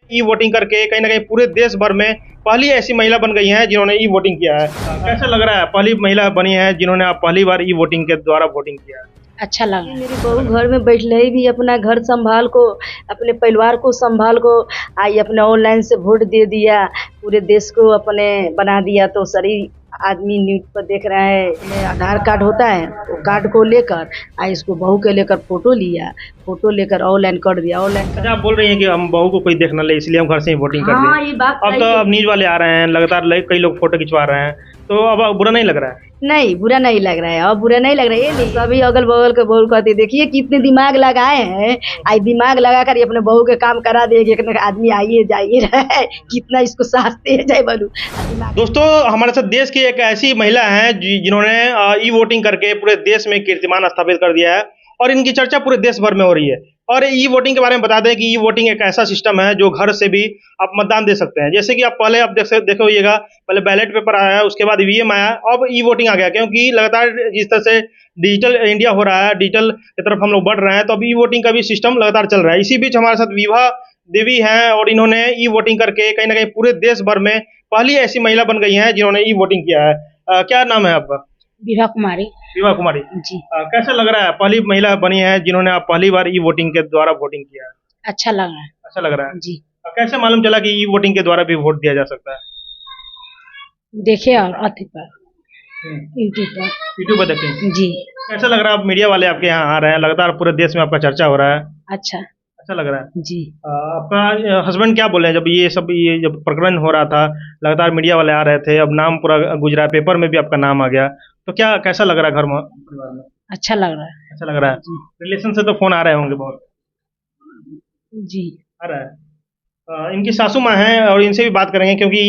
E voting करके कहीं ना कहीं पूरे देश भर में पहली ऐसी महिला बन गई हैं जिन्होंने ई वोटिंग किया है। कैसा लग रहा है, पहली महिला बनी है जिन्होंने आप पहली बार ई वोटिंग के द्वारा वोटिंग किया है? अच्छा लगा। मेरी बहू घर में बैठले ही भी अपना घर संभाल को, अपने परिवार को संभाल को आई, अपने ऑनलाइन से वोट दे दिया, पूरे देश को अपने बना दिया। तो सारी आदमी न्यूज पर देख रहा है। में आधार कार्ड होता है, वो कार्ड को लेकर इसको बहू के लेकर फोटो लिया, फोटो लेकर ऑनलाइन कर दिया। ऑनलाइन अच्छा, आप बोल रही हैं कि हम बहू को कोई देख न ले इसलिए हम घर से ही वोटिंग कर हाँ, दिए। ये बात अब तो अब न्यूज वाले आ रहे हैं, लगातार कई लोग फोटो खिंचवा रहे हैं, तो अब बुरा नहीं लग रहा है? नहीं, बुरा नहीं लग रहा है। अब बुरा नहीं लग रहा है। ये नहीं सभी अगल बगल के बहू कहते देखिए कितने दिमाग लगाए हैं, आई दिमाग लगा कर अपने बहू के काम करा देगी। आदमी आइए जाइए रहे कितना इसको साहते है जाए बोलू। दोस्तों, हमारे साथ देश की एक ऐसी महिला है जिन्होंने ई वोटिंग करके पूरे देश में कीर्तिमान स्थापित कर दिया है और इनकी चर्चा पूरे देश भर में हो रही है। और ई वोटिंग के बारे में बता दें कि ई वोटिंग एक ऐसा सिस्टम है जो घर से भी आप मतदान दे सकते हैं। जैसे कि आप पहले आप देखो होइएगा, पहले बैलेट पेपर आया, उसके बाद ईवीएम आया, अब ई वोटिंग आ गया। क्योंकि लगातार जिस तरह से डिजिटल इंडिया हो रहा है, डिजिटल की तरफ हम लोग बढ़ रहे हैं, तो अब ई वोटिंग का भी सिस्टम लगातार चल रहा है। इसी बीच हमारे साथ विभा देवी हैं और इन्होंने ई वोटिंग करके कहीं ना कहीं पूरे देश भर में पहली ऐसी महिला बन गई हैं जिन्होंने ई वोटिंग किया है। क्या नाम है आपका? विभा कुमारी। विभा कुमारी जी। कैसा लग रहा है, पहली महिला बनी है जिन्होंने आप पहली बार ई वोटिंग के द्वारा वोटिंग किया है? अच्छा लगा। अच्छा लग रहा है जी। कैसे मालूम चला कि ई वोटिंग के द्वारा भी वोट दिया जा सकता है? देखे और अति पर यूट्यूब पर। यूट्यूब पर देखें। जी। कैसा लग रहा है, आप मीडिया वाले आपके यहाँ आ रहे हैं, लगातार पूरे देश में आपका चर्चा हो रहा है, अच्छा। अच्छा लग रहा है? जी। आपका हस्बैंड क्या बोले जब ये जब प्रकरण हो रहा था, लगातार मीडिया वाले आ रहे थे, अब नाम पूरा गुजरा, पेपर में भी आपका नाम आ गया, तो क्या कैसा लग रहा है घर में, परिवार में? अच्छा लग रहा है। अच्छा लग रहा है। रिलेशन से तो फोन आ रहे होंगे बहुत? जी। आ रहा है। इनकी सासू माँ हैं और इनसे भी बात करेंगे क्योंकि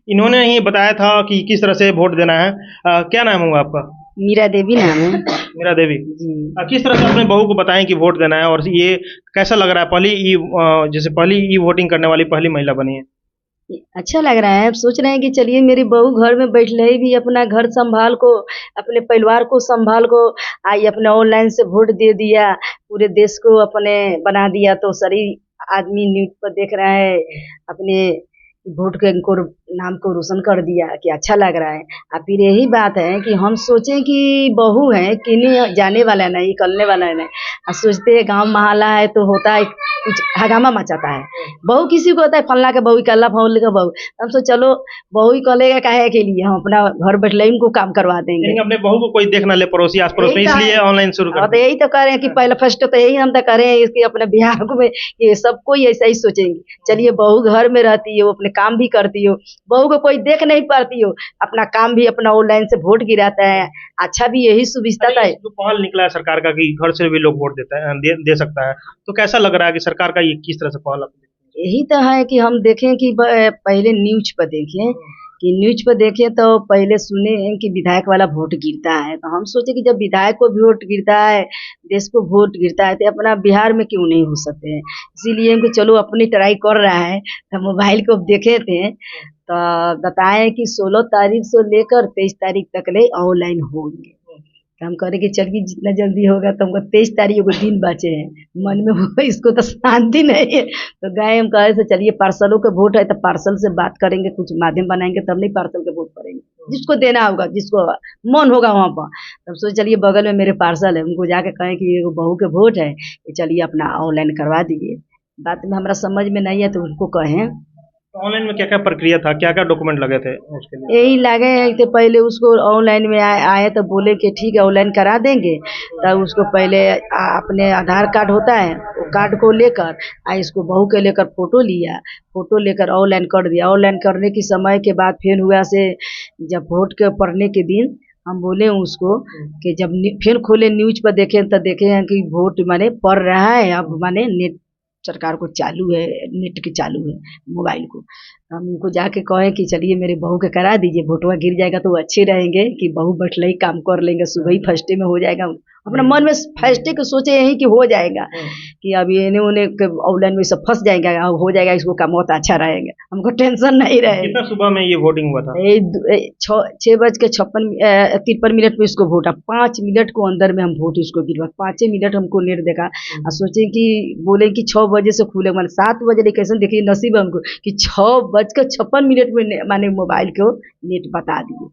इन्होंने ही बताया था कि किस तरह से वोट देना है। क्या नाम होगा आपका? मीरा देवी नाम है। मीरा देवी जी। किस तरह से अपने बहू को बताएं कि वोट देना है, और ये कैसा लग रहा है, जैसे पहली ई वोटिंग करने वाली पहली महिला बनी है? अच्छा लग रहा है। अब सोच रहे हैं कि चलिए मेरी बहू घर में बैठले ही भी अपना घर संभाल को, अपने परिवार को संभाल को आई, अपने ऑनलाइन से वोट दे दिया, पूरे देश को अपने बना दिया। तो सारी आदमी न्यूज पर देख रहा है, अपने वोट के को नाम को रोशन कर दिया कि अच्छा लग रहा है। अब फिर यही बात है कि हम सोचें कि बहू है कि नहीं, जाने वाला नहीं, करने वाला नहीं। सोचते हैं गांव मोहल्ला है तो होता है कुछ हंगामा मचाता है, बहू किसी को होता है फलना के बहू कल्ला फौल का बहू। हम सोच चलो बहू ही कलेगा काहे के लिए, हम अपना घर बैठले इनको काम करवा देंगे। अपने बहू को कोई देख ना ले पड़ोसी आस पड़ोस में, इसलिए ऑनलाइन शुरू कर तो यही तो करें कि पहले फर्स्ट तो यही हम तो करें इसकी अपने बिहार में, ये सबको ऐसा ही सोचेंगे। चलिए बहू घर में रहती हो, अपने काम भी करती हो, बहू को कोई देख नहीं पाती हो, अपना काम भी अपना ऑनलाइन से वोट गिराता है। अच्छा भी यही सुविधा है। जो पहल निकला है सरकार का कि घर से भी लोग वोट देता है, दे सकता है, तो कैसा लग रहा है कि सरकार का ये किस तरह से पहल? यही तो है कि हम देखें कि पहले न्यूज पर देखें, कि न्यूज पर देखें तो पहले सुने हैं कि विधायक वाला वोट गिरता है, तो हम सोचे कि जब विधायक को वोट गिरता है, देश को वोट गिरता है, तो अपना बिहार में क्यों नहीं हो सकते हैं। इसीलिए कि चलो अपनी ट्राई कर रहा है। तो मोबाइल को देखे थे तो बताएं कि 16 तारीख से लेकर 23 तारीख तक ले ऑनलाइन होंगे। तो हम करें कि चलिए जितना जल्दी होगा, तो हमको 23 तारीख को दिन बचे हैं, मन में वो इसको तो शांति नहीं है। तो गए हम कहे से चलिए पार्सलों के वोट है तो पार्सल से बात करेंगे, कुछ माध्यम बनाएंगे तब नहीं पार्सल के वोट करेंगे, जिसको देना होगा जिसको मन होगा वहाँ पर। तब सोच चलिए बगल में मेरे पार्सल है, उनको जाके कहें कि ये बहू के वोट है, चलिए अपना ऑनलाइन करवा दीजिए। बात में हमारा समझ में नहीं है तो उनको कहें। ऑनलाइन में क्या क्या प्रक्रिया था, क्या क्या डॉक्यूमेंट लगे थे उसके लिए? यही लगे हैं कि पहले उसको ऑनलाइन में आए तो बोले कि ठीक है ऑनलाइन करा देंगे। तब उसको पहले अपने आधार कार्ड होता है, वो कार्ड को लेकर इसको बहू के लेकर फोटो लिया, फोटो लेकर ऑनलाइन कर दिया। ऑनलाइन करने के समय के बाद फिर हुआ से जब वोट के पड़ने के दिन हम बोले उसको कि जब फिर खोले न्यूज पर देखें तो देखे हैं कि वोट माने पड़ रहा है, अब माने नेट सरकार को चालू है, नेट की चालू है मोबाइल को। हम उनको जाके कहें कि चलिए मेरे बहू के करा दीजिए, वोटवा गिर जाएगा तो वो अच्छे रहेंगे कि बहू बैठले ही काम कर लेंगे, सुबह ही फर्स्ट में हो जाएगा, अपना मन में फैसले को सोचे यही कि हो जाएगा, कि अब ये उन्हें ऑनलाइन में सब फंस जाएगा, हो जाएगा, इसको का मौत अच्छा रहेगा, हमको टेंशन नहीं रहेगा। कितना सुबह में ये वोटिंग हुआ था? 6:53 में इसको वोटा, 5 मिनट को अंदर में हम वोट इसको गिरवा, 5 मिनट हमको नेट देखा और सोचे कि बोले कि 6 बजे से खुले, मैंने 7 बजे कैसे देखिए नसीब है हमको कि 6:56 में माने मोबाइल को नेट बता दिए।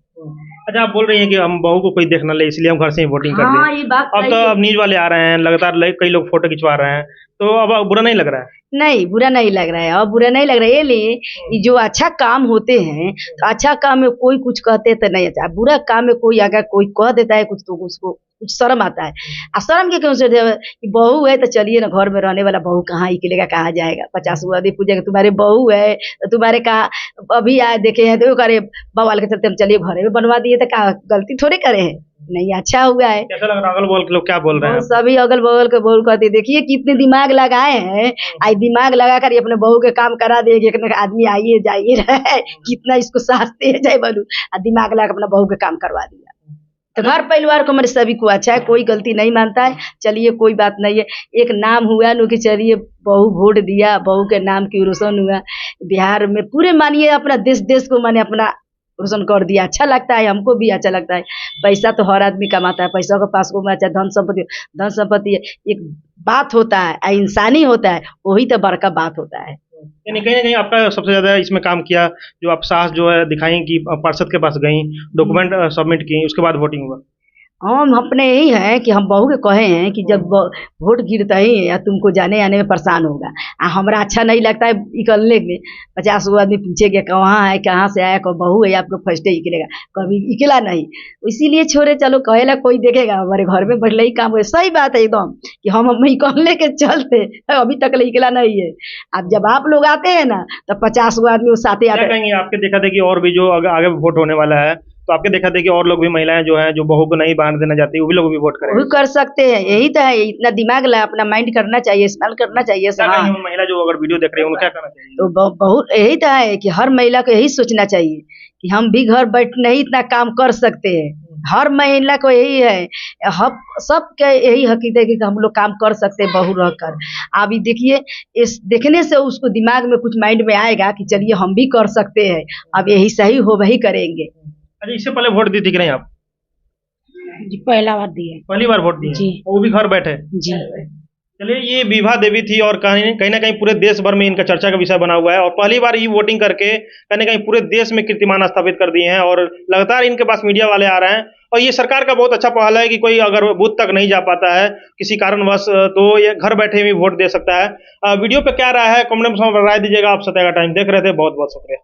अच्छा, आप बोल रही हैं कि हम बहू को कोई देखना ले इसलिए हम घर से ही वोटिंग कर दें। हाँ, ये बात अब तो अब न्यूज वाले आ रहे हैं लगातार, कई लोग फोटो खिंचवा रहे हैं, तो अब बुरा नहीं लग रहा है? नहीं, बुरा नहीं लग रहा है, अब बुरा नहीं लग रहा है। ये लिए कि जो अच्छा काम होते हैं तो अच्छा काम में कोई कुछ कहते तो नहीं, अच्छा बुरा काम में कोई अगर कोई कह देता है कुछ तो उसको कुछ शर्म आता है। और शर्म के क्यों से कि बहू है तो चलिए ना, घर में रहने वाला बहू कहाँ निकलेगा, कहाँ जाएगा, 50 आदमी पूछेगा तुम्हारे बहू है तो तुम्हारे कहा अभी आए देखे हैं तो करे बवाल के चलते हम चलिए घरे में बनवा दिए, तो कहा गलती थोड़ी करे हैं, नहीं अच्छा हुआ है। कैसा लग रहा है? अगल बगल के लोग क्या बोल रहे हैं? सभी अगल बगल के बोल कहते देखिए कितने दिमाग लगाए हैं, आई दिमाग लगा कर अपने बहू के काम करा देगी, आदमी आइए जाइए रहे, कितना इसको साहते है जय बनू, दिमाग लगा अपना बहू के काम करवा दिया। तो घर परिवार को मेरे सभी को अच्छा है, कोई गलती नहीं मानता है, चलिए कोई बात नहीं है। एक नाम हुआ नो कि चलिए बहू वोट दिया, बहू के नाम की रोशन हुआ बिहार में, पूरे मानिए अपना देश को माने अपना रोशन कर दिया, अच्छा लगता है, हमको भी अच्छा लगता है। पैसा तो हर आदमी कमाता है, पैसा के पास को अच्छा धन संपत्ति एक बात होता है, इंसानी होता है, वही तो बड़का बात होता है। यानी कहीं ना कहीं आपका सबसे ज्यादा इसमें काम किया, जो आप साहस जो है दिखाई कि पार्षद के पास गई, डॉक्यूमेंट सबमिट की, उसके बाद वोटिंग हुआ। हम अपने यही है कि हम बहू के कहे हैं कि जब वोट गिरता ही या तुमको जाने आने में परेशान होगा, हमारा अच्छा नहीं लगता है निकलने में, 50 गो आदमी पूछेगा कहाँ है, कहाँ से आया, कोई बहू है, आपको फर्स्ट निकलेगा, कभी निकला नहीं, इसीलिए छोड़े चलो कहेला कोई देखेगा, हमारे घर में बैठले ही काम है। सही बात है एकदम कि हम निकलने के चलते अभी तक निकला नहीं है। अब जब आप लोग आते हैं ना तो 50 गो आदमी साथ ही आते हैं। आपके देखा देखी और भी जो आगे वोट होने वाला है, तो आपके देखा देखी और लोग भी, महिलाएं जो हैं जो बहू को नहीं बांध देना चाहती, वो भी लोग भी वोट करें, वो कर सकते हैं, यही तो है, इतना दिमाग ला अपना माइंड करना चाहिए, इस्तेमाल करना चाहिए। हाँ, महिला जो अगर वीडियो देख रही है उनको क्या करना चाहिए? तो बहुत यही तो है कि हर महिला को यही सोचना चाहिए कि हम भी घर बैठ नहीं इतना काम कर सकते हैं, हर महिला को यही है, सबके यही हकीकत है कि हम लोग काम कर सकते हैं बहू रहकर। अभी देखिए इस देखने से उसको दिमाग में कुछ माइंड में आएगा कि चलिए हम भी कर सकते हैं, अब यही सही हो वही करेंगे। अच्छा, इससे पहले वोट दी थी कि नहीं आप? जी पहला बार दिए। पहली बार वोट दिए जी। वो भी घर बैठे? जी। चलिए, ये विभा देवी थी और कहीं ना कहीं पूरे देश भर में इनका चर्चा का विषय बना हुआ है, और पहली बार ई वोटिंग करके कहीं ना कहीं पूरे देश में कीर्तिमान स्थापित कर दिए हैं, और लगातार इनके पास मीडिया वाले आ रहे हैं। और ये सरकार का बहुत अच्छा पहल है कि कोई अगर बूथ तक नहीं जा पाता है किसी कारणवश, तो ये घर बैठे भी वोट दे सकता है। वीडियो पे क्या राय है कमेंट में राय दीजिएगा। आप सत्या का टाइम देख रहे थे, बहुत बहुत शुक्रिया।